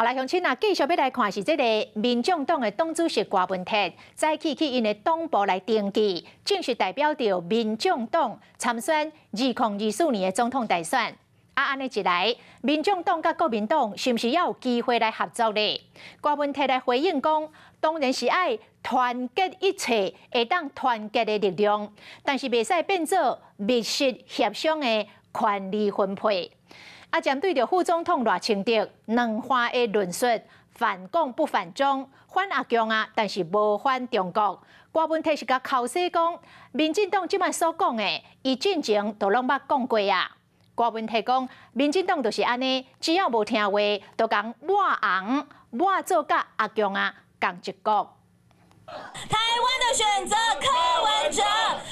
来，乡亲啊，继续要来看是这个民众党的党主席郭文泰，再去因的党部来登记，正式代表着民众党参选2024年的总统大选。安尼一来，民众党甲国民党是毋是也有机会来合作呢？郭文泰来回应讲，当然是爱团结一切会当团结的力量，但是袂使变做密室协商的权力分配。针对着副总统赖清德两番的论述，反共不反中，反阿强啊，但是无反中国。郭文泰是甲口说讲，民进党即摆所讲的，伊进前都拢捌讲过啊。郭文泰讲，民进党就是安尼，只要无听话，就讲我做甲阿强啊共一国。台湾的选择柯文哲，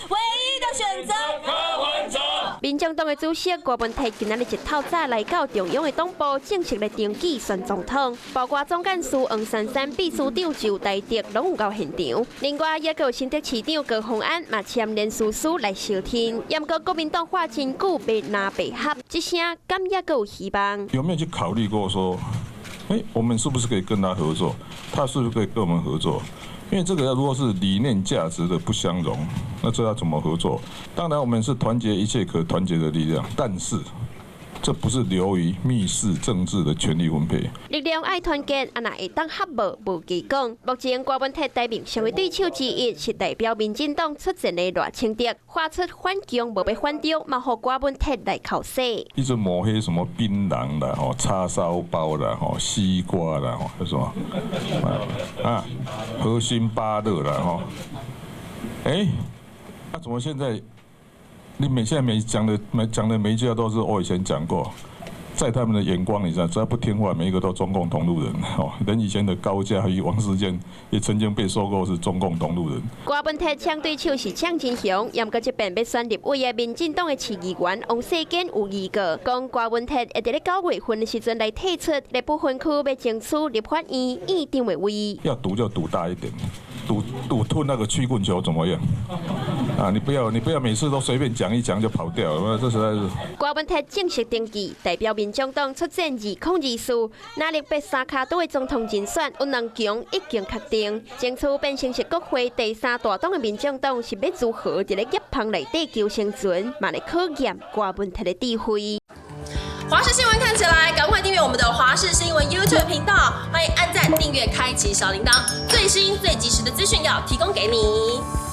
唯一的选择柯文哲。民众党的主席郭文泰今仔日一透早来到中央的党部，正式来登记选总统，包括总干事黄珊珊、秘书长周大德拢有到现场。另外，也有新竹市长高虹安嘛签连书书来收听。也不过国民党话真久被拿被合，这声敢也够有希望。有没有去考虑过说，我们是不是可以跟他合作？他是不是可以跟我们合作？因为这个如果是理念价值的不相容，那这要怎么合作？当然，我们是团结一切可团结的力量，但是这不是流于密室政治的权力分配。力量爱团结，啊那会当合无奇讲。目前郭文泰台面上的对手之一是代表民进党出战的赖清德，发出反共无要反中，嘛互郭文泰来口说。一直抹黑什么槟榔啦、叉烧包啦、西瓜啦、什么核心芭乐啦、那怎么现在你现在讲的每一句话都是我以前讲过，在他们的眼光里上，只要不听话，每一个都中共同路人。连以前的高嘉瑜、王世坚也曾经被收购是中共同路人。郭文泰抢对手是蒋金雄，也过这边要选立委的民进党的市议员王世坚有预告，讲郭文泰会在9月份的时阵来退出内部分区，要争取立法院院长的位。要赌就赌大一点，赌吞那个曲棍球怎么样？你不要每次都随便讲一讲就跑掉了，这实在是。郭文泰正式登记，代表民众党出战2024哪力被三卡都的总统竞选，有两强已经确定，争取变成是国会第3大党的民众党是要如何在业旁内底求生存，嘛来考验郭文泰的智慧。华视新闻看起来，赶快订阅我们的华视新闻 YouTube 频道，欢迎按赞、订阅、开启小铃铛，最新最及时的资讯要提供给你。